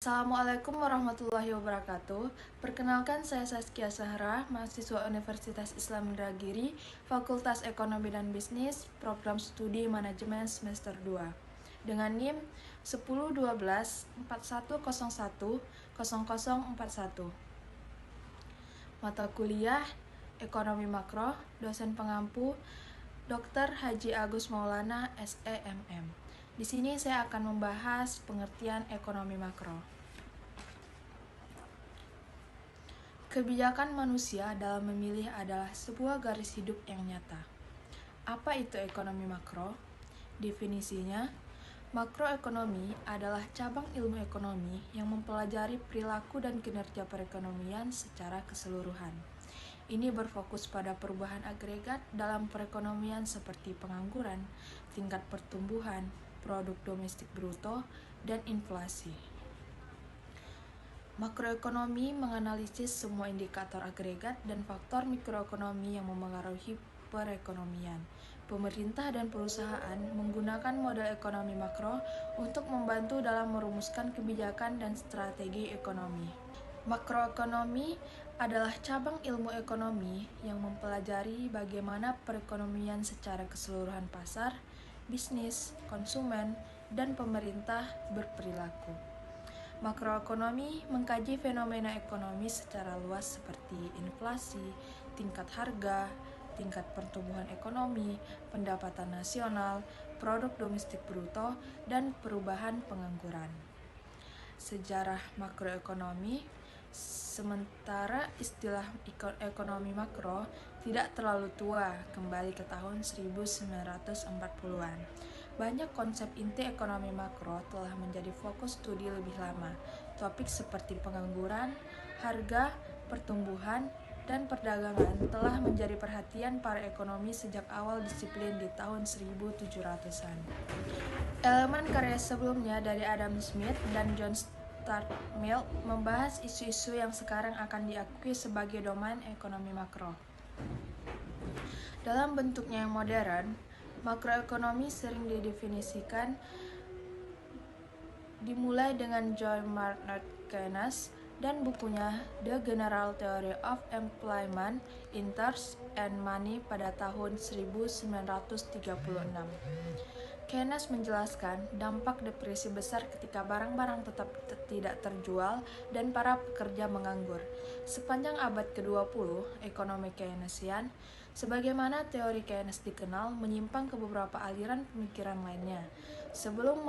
Assalamualaikum warahmatullahi wabarakatuh. Perkenalkan, saya Saskia Sahra, mahasiswa Universitas Islam Indragiri, Fakultas Ekonomi dan Bisnis, Program Studi Manajemen semester 2. Dengan NIM 101241010041. Mata kuliah Ekonomi Makro, dosen pengampu Dr. Haji Agus Maulana, SEMM. Di sini saya akan membahas pengertian ekonomi makro. Kebijakan manusia dalam memilih adalah sebuah garis hidup yang nyata. Apa itu ekonomi makro? Definisinya, makroekonomi adalah cabang ilmu ekonomi yang mempelajari perilaku dan kinerja perekonomian secara keseluruhan. Ini berfokus pada perubahan agregat dalam perekonomian seperti pengangguran, tingkat pertumbuhan, produk domestik bruto, dan inflasi. Makroekonomi menganalisis semua indikator agregat dan faktor mikroekonomi yang memengaruhi perekonomian. Pemerintah dan perusahaan menggunakan model ekonomi makro untuk membantu dalam merumuskan kebijakan dan strategi ekonomi. Makroekonomi adalah cabang ilmu ekonomi yang mempelajari bagaimana perekonomian secara keseluruhan pasar, bisnis, konsumen, dan pemerintah berperilaku. Makroekonomi mengkaji fenomena ekonomi secara luas seperti inflasi, tingkat harga, tingkat pertumbuhan ekonomi, pendapatan nasional, produk domestik bruto, dan perubahan pengangguran. Sejarah makroekonomi, sementara istilah ekonomi makro tidak terlalu tua, kembali ke tahun 1940-an. Banyak konsep inti ekonomi makro telah menjadi fokus studi lebih lama. Topik seperti pengangguran, harga, pertumbuhan, dan perdagangan telah menjadi perhatian para ekonomi sejak awal disiplin di tahun 1700-an. Elemen karya sebelumnya dari Adam Smith dan John Stuart Mill membahas isu-isu yang sekarang akan diakui sebagai domain ekonomi makro. Dalam bentuknya yang modern, makroekonomi sering didefinisikan dimulai dengan John Maynard Keynes dan bukunya The General Theory of Employment, Interest, and Money pada tahun 1936. Keynes menjelaskan dampak depresi besar ketika barang-barang tetap tidak terjual dan para pekerja menganggur. Sepanjang abad ke-20, ekonomi Keynesian, sebagaimana teori Keynes dikenal, menyimpang ke beberapa aliran pemikiran lainnya. Sebelum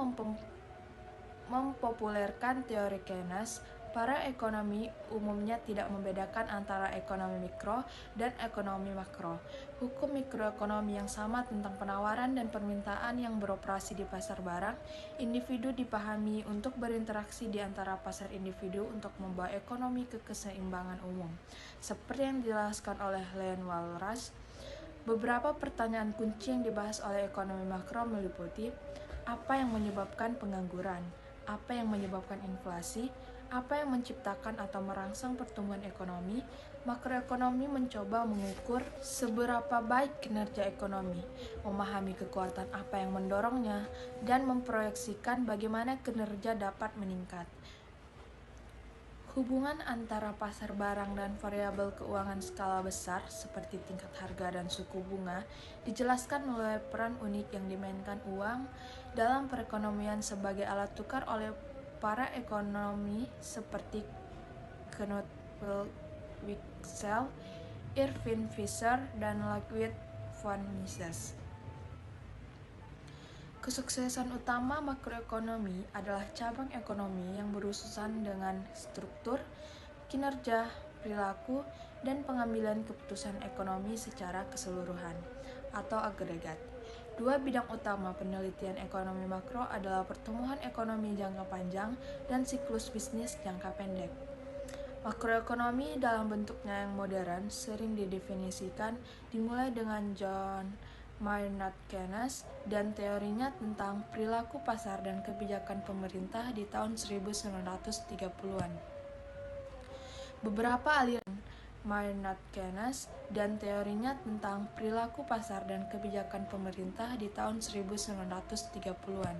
mempopulerkan teori Keynes, para ekonomi umumnya tidak membedakan antara ekonomi mikro dan ekonomi makro. Hukum mikroekonomi yang sama tentang penawaran dan permintaan yang beroperasi di pasar barang individu dipahami untuk berinteraksi di antara pasar individu untuk membawa ekonomi ke keseimbangan umum. Seperti yang dijelaskan oleh Leon Walras, beberapa pertanyaan kunci yang dibahas oleh ekonomi makro meliputi apa yang menyebabkan pengangguran, apa yang menyebabkan inflasi, apa yang menciptakan atau merangsang pertumbuhan ekonomi. Makroekonomi mencoba mengukur seberapa baik kinerja ekonomi, memahami kekuatan apa yang mendorongnya, dan memproyeksikan bagaimana kinerja dapat meningkat. Hubungan antara pasar barang dan variabel keuangan skala besar seperti tingkat harga dan suku bunga dijelaskan melalui peran unik yang dimainkan uang dalam perekonomian sebagai alat tukar oleh para ekonomi seperti Knut Wicksell, Irving Fisher, dan Ludwig von Mises. Kesuksesan utama makroekonomi adalah cabang ekonomi yang berurusan dengan struktur, kinerja, perilaku, dan pengambilan keputusan ekonomi secara keseluruhan atau agregat. Dua bidang utama penelitian ekonomi makro adalah pertumbuhan ekonomi jangka panjang dan siklus bisnis jangka pendek. Makroekonomi dalam bentuknya yang modern sering didefinisikan dimulai dengan John Maynard Keynes dan teorinya tentang perilaku pasar dan kebijakan pemerintah di tahun 1930-an. Beberapa aliran Maynard Keynes dan teorinya tentang perilaku pasar dan kebijakan pemerintah di tahun 1930-an.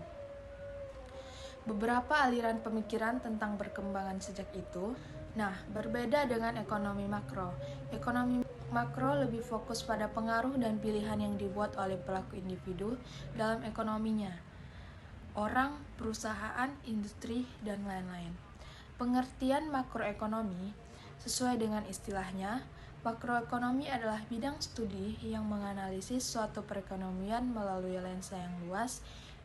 beberapa aliran pemikiran tentang perkembangan sejak itu. Nah, berbeda dengan ekonomi makro. Ekonomi makro lebih fokus pada pengaruh dan pilihan yang dibuat oleh pelaku individu dalam ekonominya, orang, perusahaan, industri, dan lain-lain. Pengertian makroekonomi, sesuai dengan istilahnya, makroekonomi adalah bidang studi yang menganalisis suatu perekonomian melalui lensa yang luas.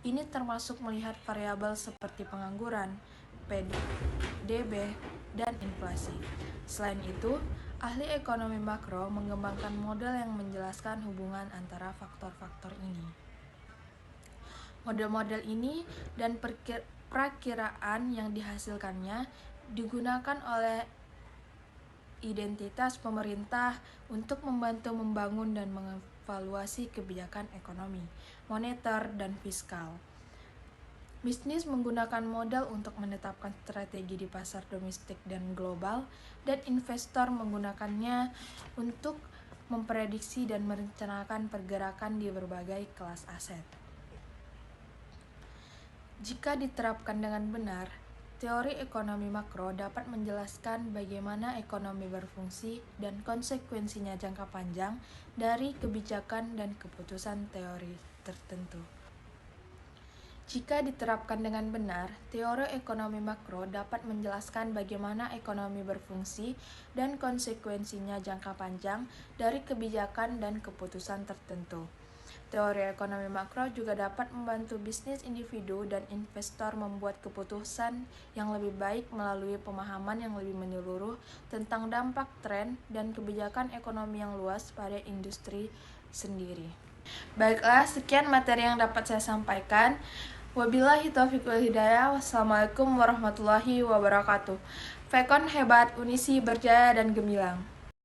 Ini termasuk melihat variabel seperti pengangguran, PDB, dan inflasi. Selain itu, ahli ekonomi makro mengembangkan model yang menjelaskan hubungan antara faktor-faktor ini. Model-model ini dan perakiraan yang dihasilkannya digunakan oleh identitas pemerintah untuk membantu membangun dan mengevaluasi kebijakan ekonomi, moneter, dan fiskal. Bisnis menggunakan model untuk menetapkan strategi di pasar domestik dan global, dan investor menggunakannya untuk memprediksi dan merencanakan pergerakan di berbagai kelas aset. Jika diterapkan dengan benar, teori ekonomi makro dapat menjelaskan bagaimana ekonomi berfungsi dan konsekuensinya jangka panjang dari kebijakan dan keputusan teori tertentu. Jika diterapkan dengan benar, teori ekonomi makro dapat menjelaskan bagaimana ekonomi berfungsi dan konsekuensinya jangka panjang dari kebijakan dan keputusan tertentu. Teori ekonomi makro juga dapat membantu bisnis individu dan investor membuat keputusan yang lebih baik melalui pemahaman yang lebih menyeluruh tentang dampak tren dan kebijakan ekonomi yang luas pada industri sendiri. Baiklah, sekian materi yang dapat saya sampaikan. Wabillahi taufiq wal hidayah. Wassalamualaikum warahmatullahi wabarakatuh. Fekon hebat, Unisi berjaya dan gemilang.